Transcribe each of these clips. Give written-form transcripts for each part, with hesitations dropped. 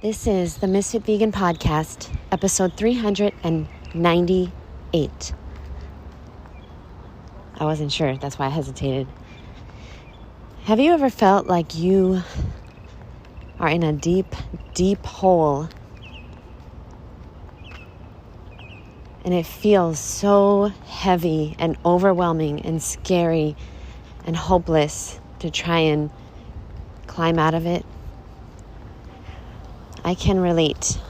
This is the Ms.FitVegan podcast, episode 398. I wasn't sure, that's why I hesitated. Have you ever felt like you are in a deep, deep hole and it feels so heavy and overwhelming and scary and hopeless to try and climb out of it? I can relate.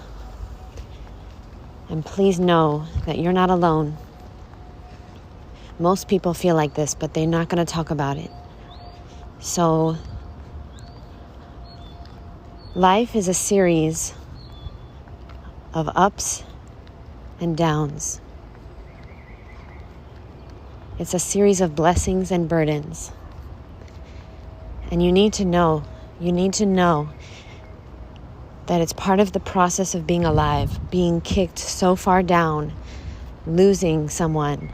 And please know that you're not alone. Most people feel like this, but they're not going to talk about it. So, life is a series of ups and downs. It's a series of blessings and burdens. And you need to know that it's part of the process of being alive, being kicked so far down, losing someone,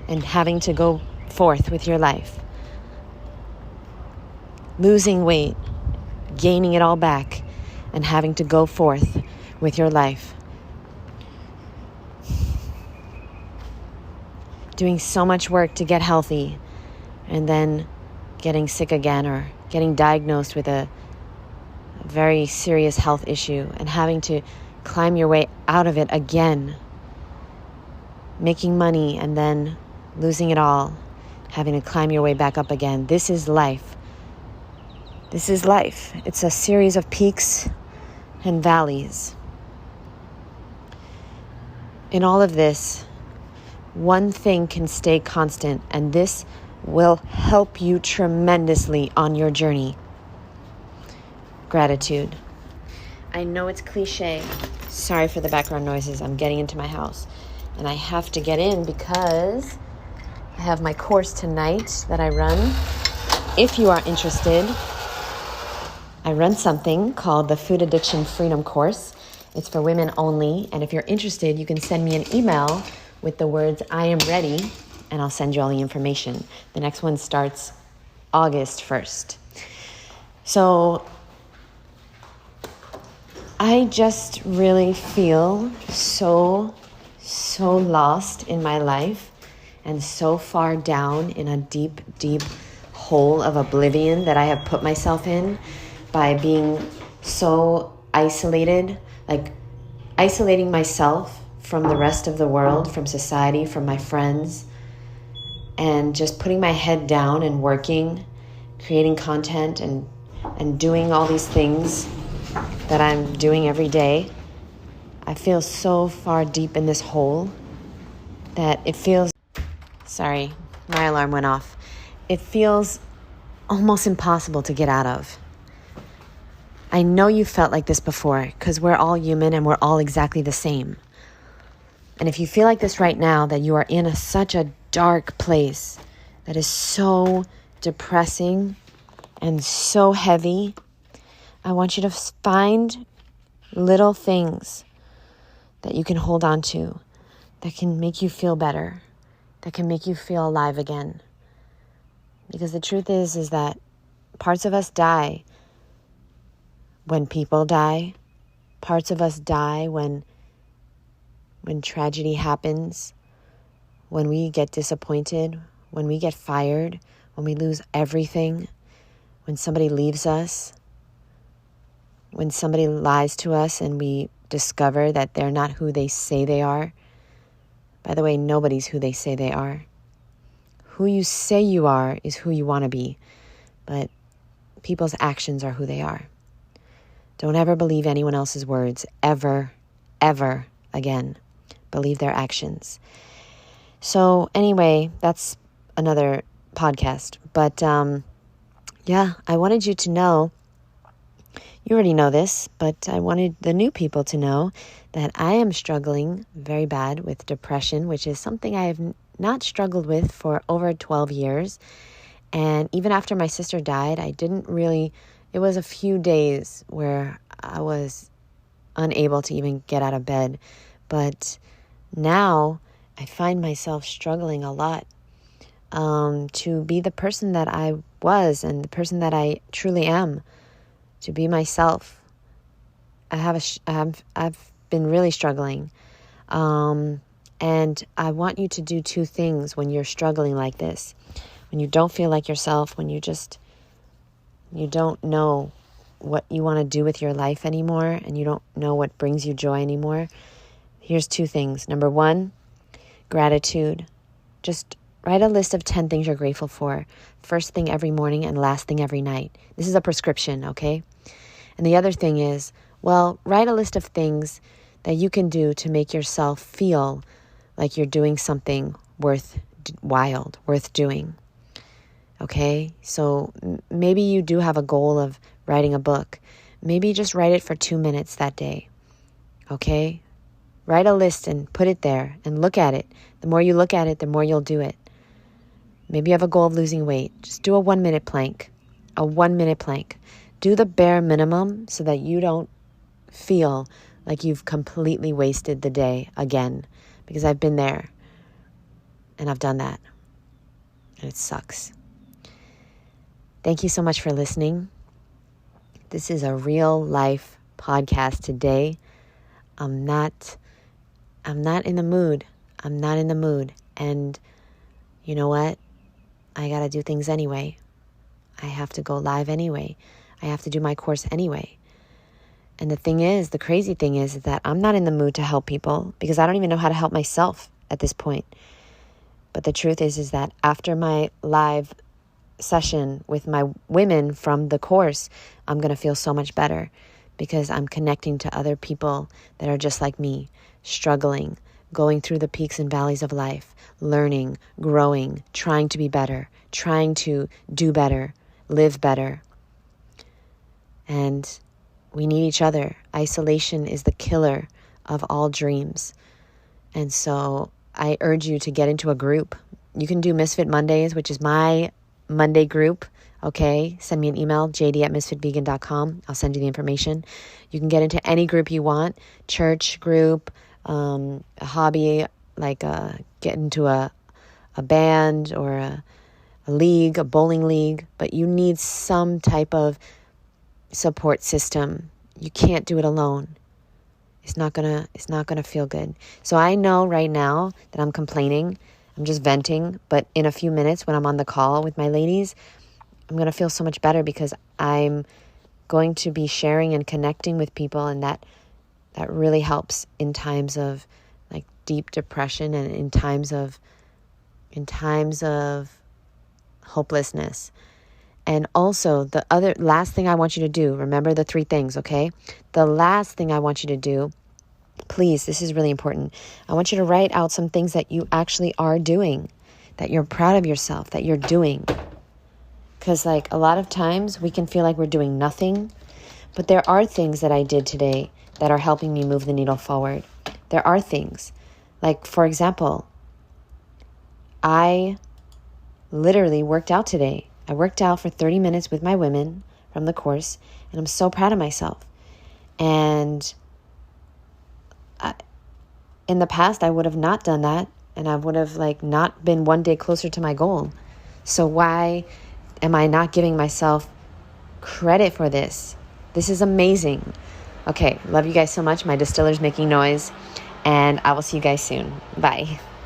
and having to go forth with your life. Losing weight, gaining it all back, and having to go forth with your life. Doing so much work to get healthy, and then getting sick again or getting diagnosed with a very serious health issue and having to climb your way out of it again. Making money and then losing it all, having to climb your way back up again. This is life. This is life. It's a series of peaks and valleys. In all of this, one thing can stay constant, and this will help you tremendously on your journey. Gratitude. I know it's cliche. Sorry for the background noises. I'm getting into my house. And I have to get in because I have my course tonight that I run. If you are interested, I run something called the Food Addiction Freedom Course. It's for women only. And if you're interested, you can send me an email with the words, "I am ready," and I'll send you all the information. The next one starts August 1st. So I just really feel so lost in my life and so far down in a deep, deep hole of oblivion that I have put myself in by being so isolated, like isolating myself from the rest of the world, from society, from my friends, and just putting my head down and working, creating content and doing all these things that I'm doing every day. I feel so far deep in this hole that it feels... Sorry, my alarm went off. It feels almost impossible to get out of. I know you felt like this before because we're all human and we're all exactly the same. And if you feel like this right now, that you are in such a dark place that is so depressing and so heavy, I want you to find little things that you can hold on to, that can make you feel better, that can make you feel alive again. Because the truth is that parts of us die when people die. Parts of us die when tragedy happens, when we get disappointed, when we get fired, when we lose everything, when somebody leaves us, when somebody lies to us and we discover that they're not who they say they are. By the way, nobody's who they say they are. Who you say you are is who you want to be, but people's actions are who they are. Don't ever believe anyone else's words, ever, ever again. Believe their actions. So anyway, that's another podcast. But yeah, I wanted you to know, you already know this, but I wanted the new people to know that I am struggling very bad with depression, which is something I have not struggled with for over 12 years. And even after my sister died, it was a few days where I was unable to even get out of bed. But now I find myself struggling a lot to be the person that I was and the person that I truly am. to be myself. I've been really struggling. And I want you to do two things when you're struggling like this. When you don't feel like yourself, when you don't know what you want to do with your life anymore, and you don't know what brings you joy anymore. Here's two things. Number one, gratitude. Just write a list of 10 things you're grateful for. First thing every morning and last thing every night. This is a prescription, okay? And the other thing is, write a list of things that you can do to make yourself feel like you're doing something worthwhile, worth doing. Okay? So maybe you do have a goal of writing a book. Maybe just write it for 2 minutes that day. Okay? Write a list and put it there and look at it. The more you look at it, the more you'll do it. Maybe you have a goal of losing weight. Just do a 1-minute plank. A 1-minute plank. Do the bare minimum so that you don't feel like you've completely wasted the day again. Because I've been there and I've done that. And it sucks. Thank you so much for listening. This is a real life podcast today. I'm not in the mood. I'm not in the mood. And you know what? I got to do things anyway. I have to go live anyway. I have to do my course anyway. And the crazy thing is that I'm not in the mood to help people because I don't even know how to help myself at this point. But the truth is that after my live session with my women from the course, I'm going to feel so much better because I'm connecting to other people that are just like me, struggling, going through the peaks and valleys of life, learning, growing, trying to be better, trying to do better, live better. And we need each other. Isolation is the killer of all dreams. And so I urge you to get into a group. You can do Misfit Mondays, which is my Monday group. Okay, send me an email, jd@misfitvegan.com. I'll send you the information. You can get into any group you want, church group, a hobby, like get into a band or a league, a bowling league. But you need some type of support system. You can't do it alone. It's not gonna feel good. So I know right now that I'm complaining. I'm just venting. But in a few minutes when I'm on the call with my ladies, I'm going to feel so much better because I'm going to be sharing and connecting with people, and that really helps in times of like deep depression and in times of hopelessness. And also the last thing I want you to do, remember the 3 things, okay? The last thing I want you to do, please, this is really important. I want you to write out some things that you actually are doing, that you're proud of yourself, that you're doing. Because like a lot of times we can feel like we're doing nothing, but there are things that I did today that are helping me move the needle forward. There are things. Like, for example, I literally worked out today. I worked out for 30 minutes with my women from the course, and I'm so proud of myself. And in the past, I would have not done that, and I would have like not been one day closer to my goal. So why am I not giving myself credit for this? This is amazing. Okay, love you guys so much. My distiller's making noise, and I will see you guys soon. Bye.